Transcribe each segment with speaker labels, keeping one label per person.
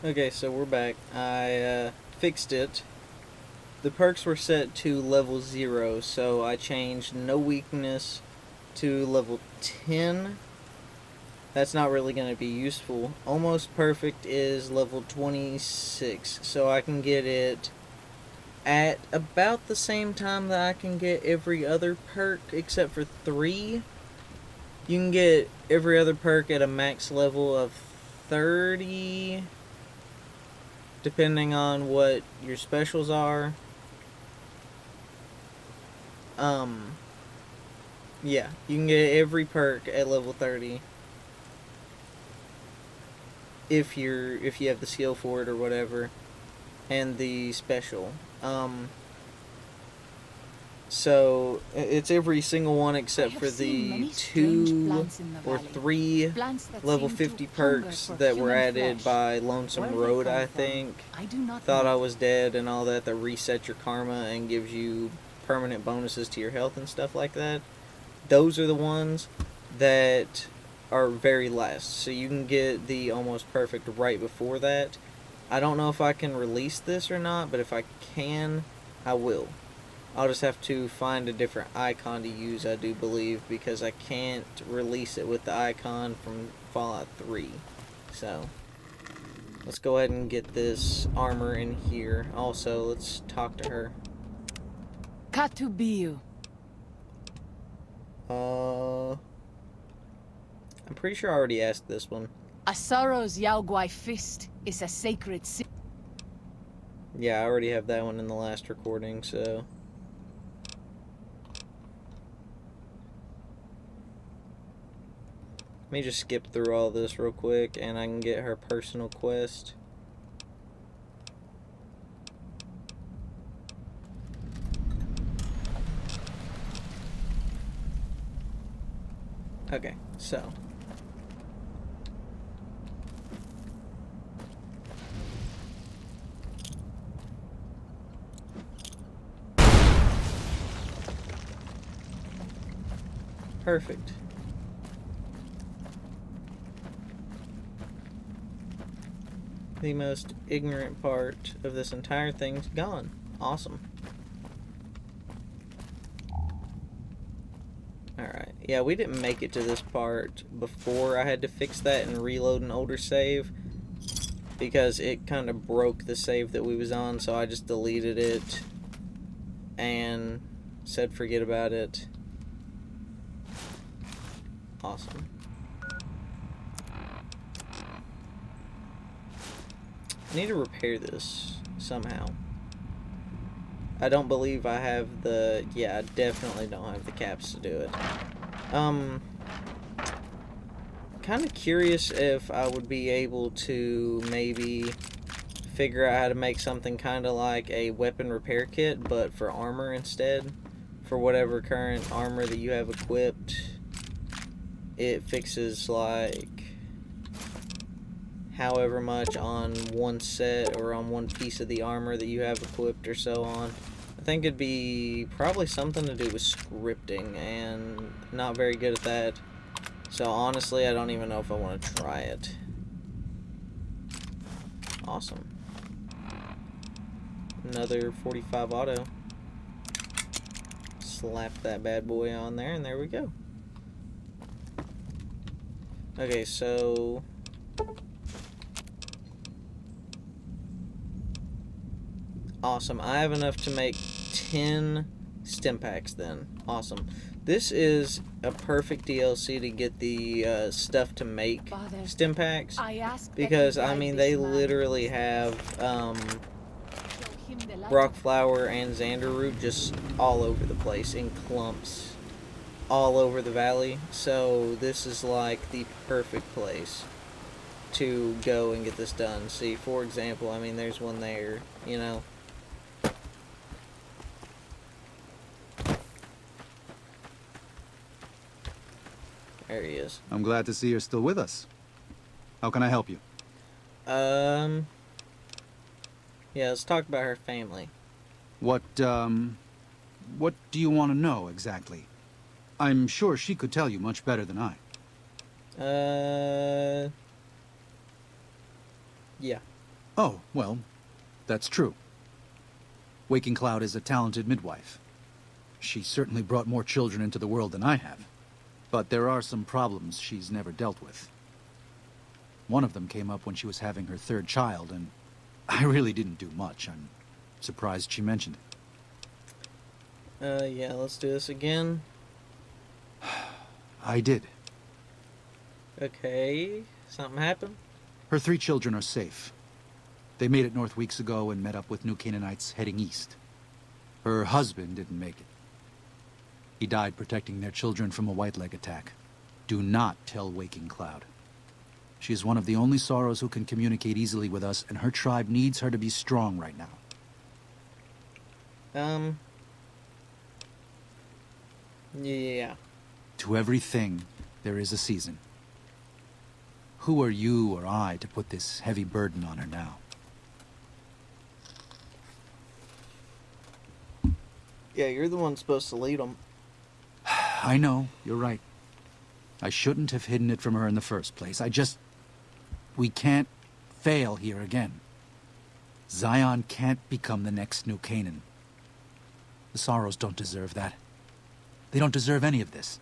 Speaker 1: Okay, so we're back. I fixed it. The perks were set to level 0, so I changed no weakness to level 10. That's not really going to be useful. Almost perfect is level 26, so I can get it at about the same time that I can get every other perk except for 3. You can get every other perk at a max level of 30, depending on what your specials are. Um, yeah, you can get every perk at level 30 if you have the skill for it or whatever, and the special. So it's every single one
Speaker 2: I
Speaker 1: except
Speaker 2: have
Speaker 1: for
Speaker 2: seen
Speaker 1: the
Speaker 2: many strange
Speaker 1: 2
Speaker 2: plants in the
Speaker 1: or
Speaker 2: valley.
Speaker 1: 3
Speaker 2: Plants that
Speaker 1: level
Speaker 2: seem to
Speaker 1: 50
Speaker 2: hunger
Speaker 1: perks
Speaker 2: for
Speaker 1: that were
Speaker 2: human
Speaker 1: added
Speaker 2: flesh.
Speaker 1: by Lonesome
Speaker 2: Where they
Speaker 1: Road,
Speaker 2: come
Speaker 1: I
Speaker 2: from,
Speaker 1: think.
Speaker 2: I do not
Speaker 1: Thought I
Speaker 2: know.
Speaker 1: was dead and all that reset your karma and gives you permanent bonuses to your health and stuff like that. Those are the ones that are very last. So you can get the almost perfect right before that. I don't know if I can release this or not, but if I can, I will. I'll just have to find a different icon to use, I do believe, because I can't release it with the icon from Fallout 3. So, let's go ahead and get this armor in here. Also, let's talk to her.
Speaker 2: Katubiu.
Speaker 1: I'm pretty sure I already asked this one.
Speaker 2: Asaro's Yaogwai fist is a sacred
Speaker 1: Yeah, I already have that one in the last recording, so... Let me just skip through all this real quick, and I can get her personal quest. Okay, so... Perfect. The most ignorant part of this entire thing's gone. Awesome. Alright. Yeah, we didn't make it to this part before I had to fix that and reload an older save, because it kind of broke the save that we was on, so I just deleted it and said forget about it. Awesome. I need to repair this somehow. I don't believe I have the... Yeah, I definitely don't have the caps to do it. Kind of curious if I would be able to maybe figure out how to make something kind of like a weapon repair kit, but for armor instead. For whatever current armor that you have equipped, it fixes like however much on one set or on one piece of the armor that you have equipped or so on. I think it'd be probably something to do with scripting, and not very good at that. So honestly, I don't even know if I want to try it. Awesome. Another 45 auto. Slap that bad boy on there, and there we go. Okay, so... Awesome. I have enough to make 10 stim packs then. Awesome. This is a perfect DLC to get the stuff to make
Speaker 2: Father,
Speaker 1: stim packs.
Speaker 2: I ask
Speaker 1: Because,
Speaker 2: that you
Speaker 1: I
Speaker 2: guide
Speaker 1: mean,
Speaker 2: this
Speaker 1: they
Speaker 2: man.
Speaker 1: literally have
Speaker 2: Show him the light
Speaker 1: rock
Speaker 2: of
Speaker 1: flower and xander root just all over the place in clumps all over the valley. So this is like the perfect place to go and get this done. See, for example, I mean, there's one there, you know. There he is.
Speaker 3: I'm glad to see you're still with us. How can I help you?
Speaker 1: Yeah, let's talk about her family.
Speaker 3: What do you want to know exactly? I'm sure she could tell you much better than I.
Speaker 1: Yeah.
Speaker 3: Oh, well, that's true. Waking Cloud is a talented midwife. She certainly brought more children into the world than I have. But there are some problems she's never dealt with. One of them came up when she was having her third child, and I really didn't do much. I'm surprised she mentioned it.
Speaker 1: Yeah, let's do this again.
Speaker 3: I did.
Speaker 1: Okay, something happened?
Speaker 3: Her 3 children are safe. They made it north weeks ago and met up with New Canaanites heading east. Her husband didn't make it. He died protecting their children from a White Leg attack. Do not tell Waking Cloud. She is one of the only Sorrows who can communicate easily with us, and her tribe needs her to be strong right now.
Speaker 1: Yeah.
Speaker 3: To everything, there is a season. Who are you or I to put this heavy burden on her now?
Speaker 1: Yeah, you're the one supposed to lead them.
Speaker 3: I know, you're right. I shouldn't have hidden it from her in the first place. We can't fail here again. Zion can't become the next New Canaan. The Sorrows don't deserve that. They don't deserve any of this.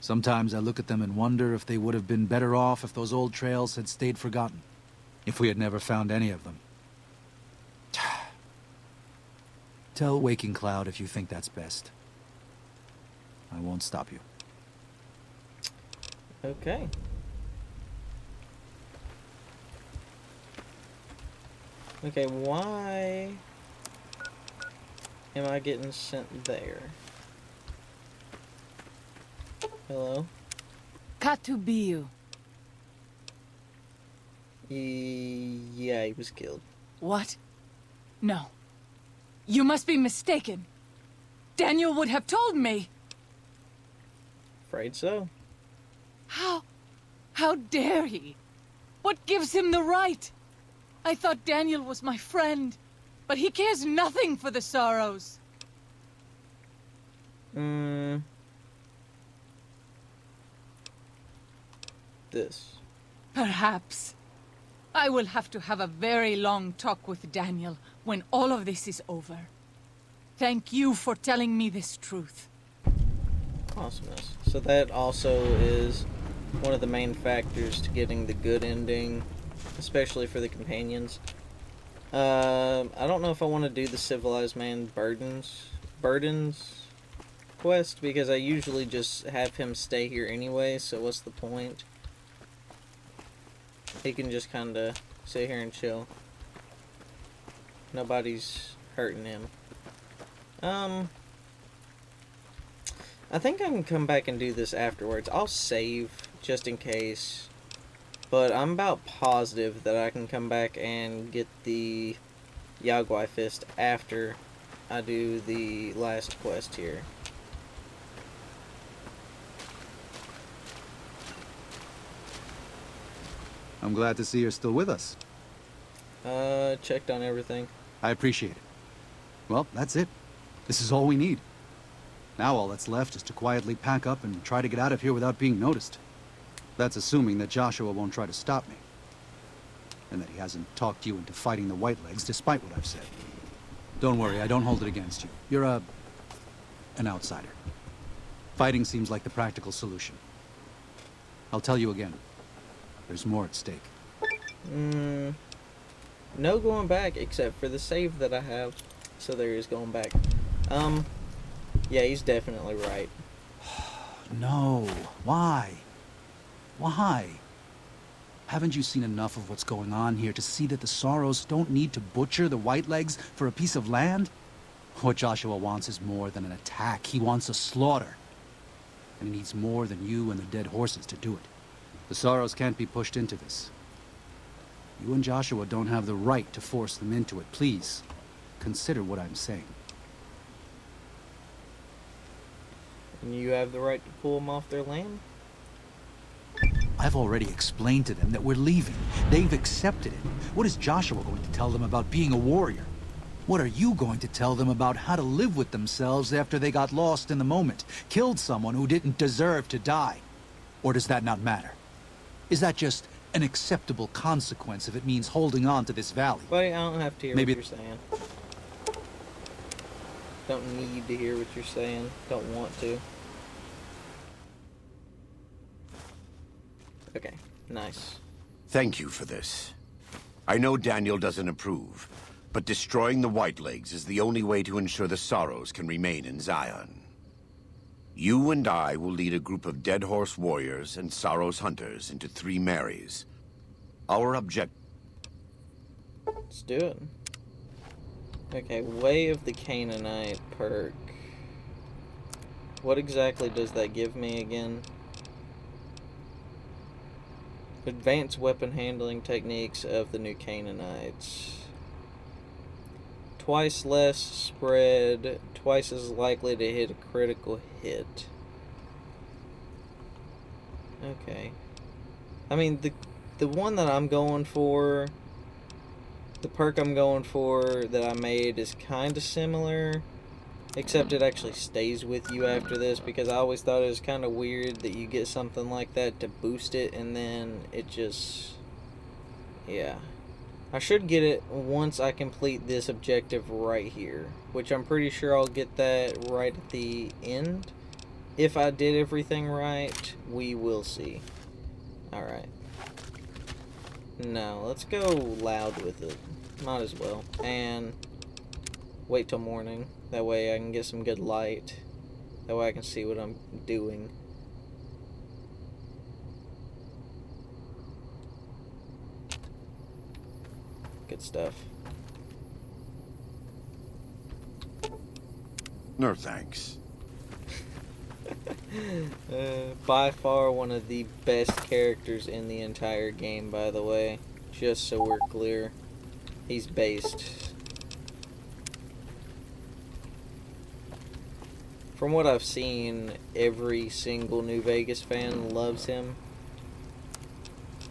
Speaker 3: Sometimes I look at them and wonder if they would have been better off if those old trails had stayed forgotten. If we had never found any of them. Tell Waking Cloud if you think that's best. I won't stop you.
Speaker 1: Okay. Okay, why am I getting sent there? Hello?
Speaker 2: Katubiu.
Speaker 1: Yeah, he was killed.
Speaker 2: What? No. You must be mistaken. Daniel would have told me.
Speaker 1: Afraid so.
Speaker 2: How dare he? What gives him the right? I thought Daniel was my friend, but he cares nothing for the Sorrows.
Speaker 1: This.
Speaker 2: Perhaps. I will have to have a very long talk with Daniel when all of this is over. Thank you for telling me this truth.
Speaker 1: Awesomeness. So that also is one of the main factors to getting the good ending, especially for the companions. I don't know if I want to do the Civilized Man burdens quest, because I usually just have him stay here anyway, so what's the point? He can just kind of sit here and chill. Nobody's hurting him. I think I can come back and do this afterwards. I'll save just in case, but I'm about positive that I can come back and get the Yaoguai Fist after I do the last quest here.
Speaker 3: I'm glad to see you're still with us.
Speaker 1: Checked on everything.
Speaker 3: I appreciate it. Well, that's it. This is all we need. Now all that's left is to quietly pack up and try to get out of here without being noticed. That's assuming that Joshua won't try to stop me. And that he hasn't talked you into fighting the Whitelegs, despite what I've said. Don't worry, I don't hold it against you. You're an outsider. Fighting seems like the practical solution. I'll tell you again. There's more at stake.
Speaker 1: No going back, except for the save that I have. So there is going back. Yeah, he's definitely right.
Speaker 3: No. Why? Why? Haven't you seen enough of what's going on here to see that the Sorrows don't need to butcher the Whitelegs for a piece of land? What Joshua wants is more than an attack. He wants a slaughter. And he needs more than you and the dead horses to do it. The Sorrows can't be pushed into this. You and Joshua don't have the right to force them into it. Please, consider what I'm saying.
Speaker 1: And you have the right to pull them off their land?
Speaker 3: I've already explained to them that we're leaving. They've accepted it. What is Joshua going to tell them about being a warrior? What are you going to tell them about how to live with themselves after they got lost in the moment, killed someone who didn't deserve to die? Or does that not matter? Is that just an acceptable consequence if it means holding on to this valley.
Speaker 1: Buddy, I don't have to hear
Speaker 3: Maybe-
Speaker 1: what you're saying. Don't need to hear what you're saying. Don't want to. Okay, nice.
Speaker 4: Thank you for this. I know Daniel doesn't approve, but destroying the Whitelegs is the only way to ensure the Sorrows can remain in Zion. You and I will lead a group of Dead Horse warriors and Sorrows hunters into Three Marys. Our objective...
Speaker 1: Let's do it. Okay, Way of the Canaanite perk. What exactly does that give me again? Advanced weapon handling techniques of the new Canaanites. Twice less spread, twice as likely to hit a critical hit. Okay. I mean, the one that I'm going for, the perk I'm going for that I made is kind of similar, except it actually stays with you after this, because I always thought it was kind of weird that you get something like that to boost it and then it just... yeah. I should get it once I complete this objective right here, which I'm pretty sure I'll get that right at the end. If I did everything right, we will see. Alright. Now, let's go loud with it. Might as well. And wait till morning. That way I can get some good light. That way I can see what I'm doing. Good stuff.
Speaker 4: No thanks.
Speaker 1: By far one of the best characters in the entire game, by the way. Just so we're clear. He's based. From what I've seen, every single New Vegas fan loves him.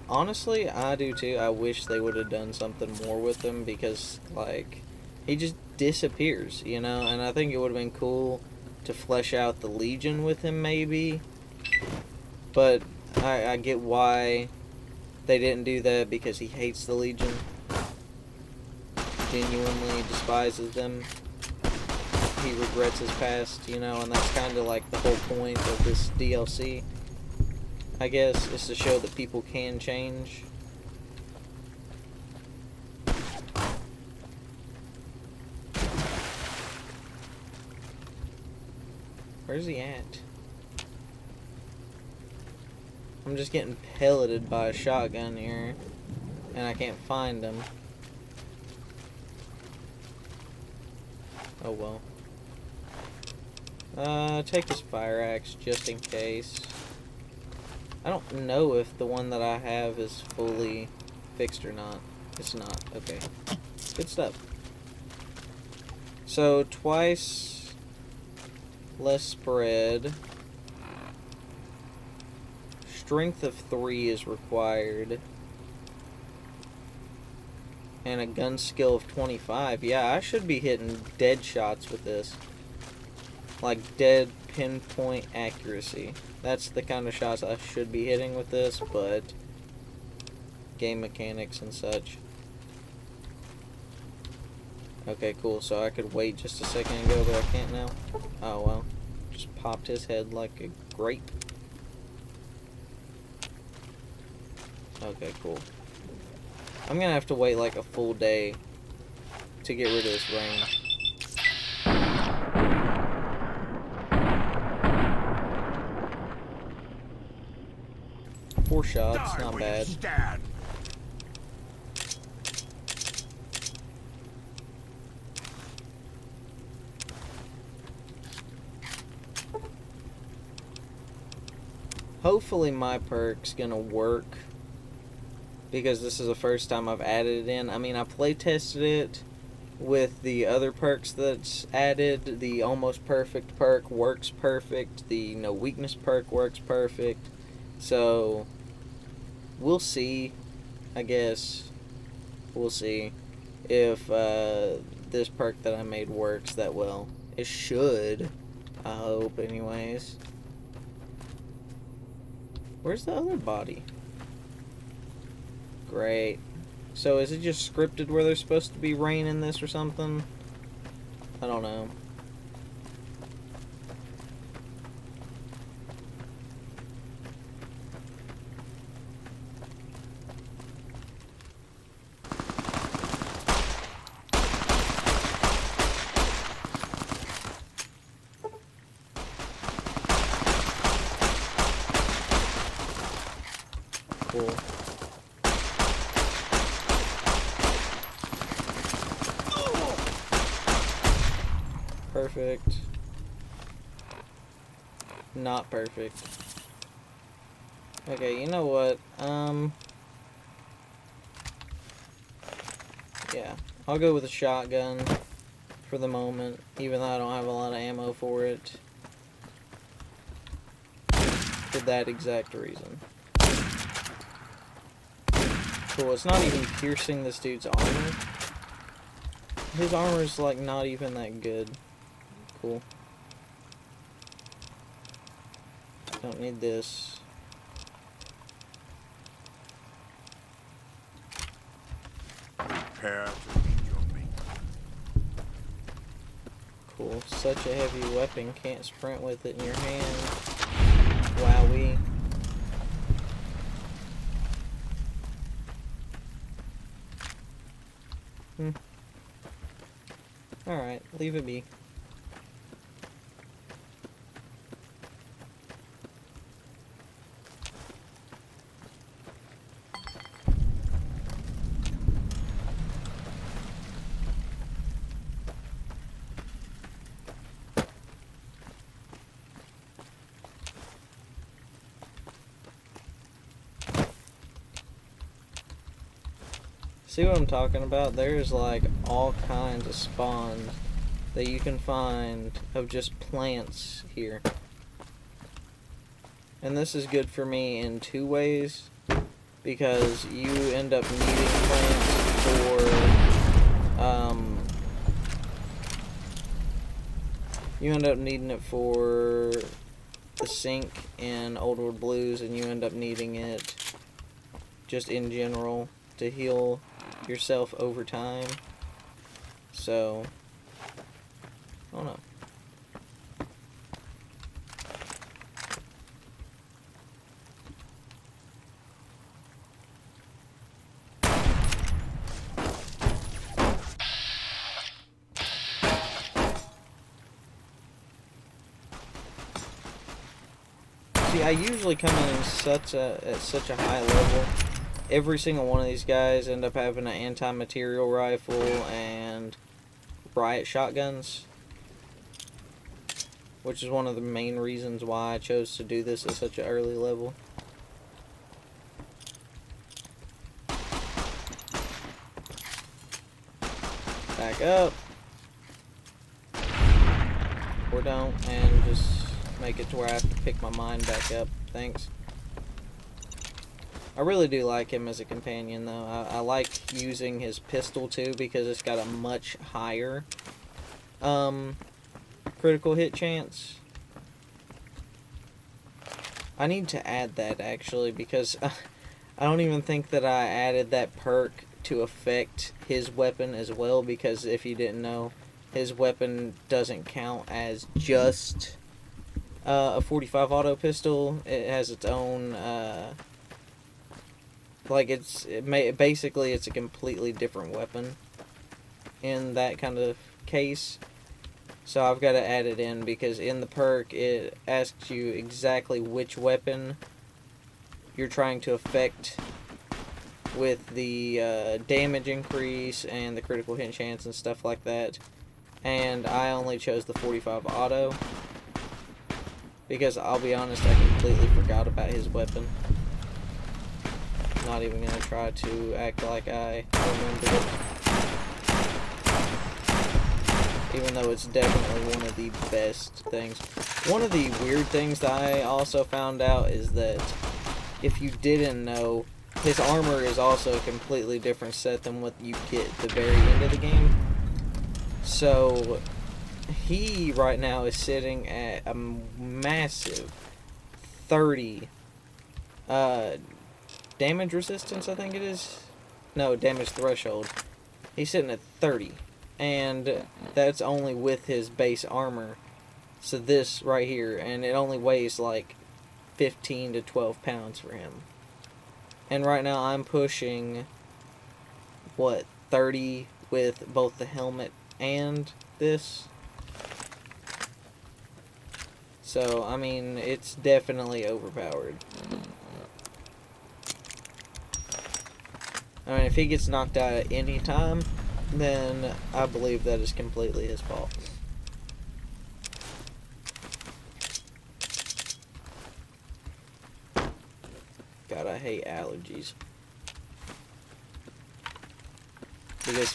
Speaker 1: Honestly, I do too. I wish they would have done something more with him because, like, he just disappears, you know? And I think it would have been cool to flesh out the Legion with him, maybe. But I get why they didn't do that, because he hates the Legion. Genuinely despises them. He regrets his past, you know? And that's kind of like the whole point of this DLC. I guess, is to show that people can change. Where's he at? I'm just getting pelleted by a shotgun here, and I can't find him. Oh well. Take this fire axe just in case. I don't know if the one that I have is fully fixed or not. It's not. Okay. Good stuff. So, twice less spread. Strength of 3 is required. And a gun skill of 25. Yeah, I should be hitting dead shots with this. Like, dead pinpoint accuracy. That's the kind of shots I should be hitting with this, but game mechanics and such. Okay, cool. So I could wait just a second ago, but I can't now. Oh, well. Just popped his head like a grape. Okay, cool. I'm gonna have to wait like a full day to get rid of this rain. Four shots, not bad. Hopefully my perk's gonna work, because this is the first time I've added it in. I mean, I play tested it with the other perks that's added. The almost perfect perk works perfect. The no weakness perk works perfect. So we'll see. I guess we'll see if this perk that I made works that well. It should. I hope, anyways. Where's the other body? Great. So is it just scripted where there's supposed to be rain in this or something? I don't know. Cool. Perfect. Not perfect. Okay, you know what? Yeah. I'll go with a shotgun for the moment, even though I don't have a lot of ammo for it. For that exact reason. Cool, it's not even piercing this dude's armor. His armor is like not even that good. Cool. Don't need this.
Speaker 4: Prepare to meet your fate.
Speaker 1: Cool. Such a heavy weapon, can't sprint with it in your hand. Wowee. Alright, leave it be. See what I'm talking about? There's like all kinds of spawns that you can find of just plants here. And this is good for me in two ways, because you end up needing plants for you end up needing it for the sink in Old World Blues, and you end up needing it just in general to heal yourself over time. So, I don't know. See, I usually come in at such a high level. Every single one of these guys end up having an anti-material rifle and riot shotguns, which is one of the main reasons why I chose to do this at such an early level. Back up. Or don't, and just make it to where I have to pick my mind back up. Thanks. I really do like him as a companion, though. I like using his pistol, too, because it's got a much higher critical hit chance. I need to add that, actually, because I don't even think that I added that perk to affect his weapon as well, because if you didn't know, his weapon doesn't count as just a 45 auto pistol. It has its own... basically it's a completely different weapon in that kind of case. So I've got to add it in, because in the perk it asks you exactly which weapon you're trying to affect with the damage increase and the critical hit chance and stuff like that. And I only chose the 45 auto because, I'll be honest, I completely forgot about his weapon. Not even gonna try to act like I remember it, even though it's definitely one of the best things. One of the weird things that I also found out is that, if you didn't know, his armor is also a completely different set than what you get at the very end of the game. So he right now is sitting at a massive 30 damage resistance, I think it is. No, damage threshold. He's sitting at 30. And that's only with his base armor. So this right here, and it only weighs like 15 to 12 pounds for him. And right now I'm pushing, what, 30 with both the helmet and this. So, I mean, it's definitely overpowered. I mean, if he gets knocked out at any time, then I believe that is completely his fault. God, I hate allergies. Because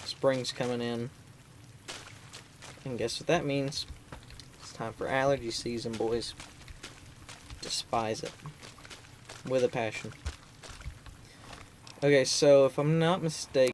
Speaker 1: spring's coming in. And guess what that means? It's time for allergy season, boys. Despise it. With a passion. Okay, so if I'm not mistaken,